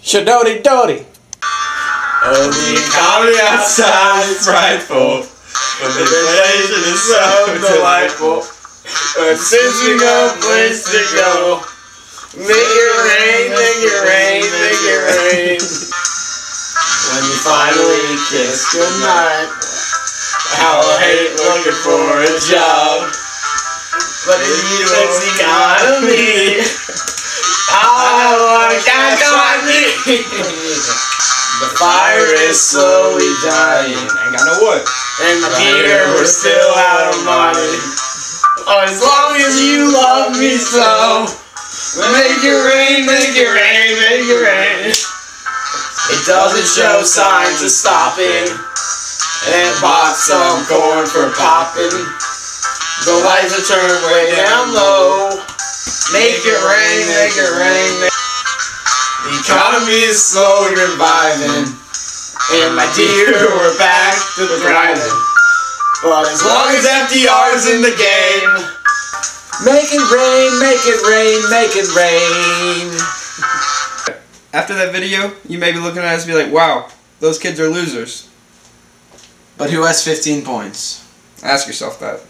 Shadody Dody. Oh, the economy outside is frightful, but the inflation is so delightful. But since we got a place to go, make it rain, make it rain, make it rain. When you finally kiss goodnight, how I hate looking for a job. But in the U.S. economy, I can't find me. The fire is slowly dying. Ain't got no wood. And here we're still out of money. As long as you love me so, make it rain, make it rain, make it rain. It doesn't show signs of stopping, and bought some corn for popping. The lights are turned way down low. Make it rain, make it rain. The economy is slowly reviving, and my dear, we're back to the grinding. But as long as FDR's in the game, Make it rain, make it rain, make it rain. After that video, you may be looking at us and be like, wow, those kids are losers. But who has 15 points? Ask yourself that.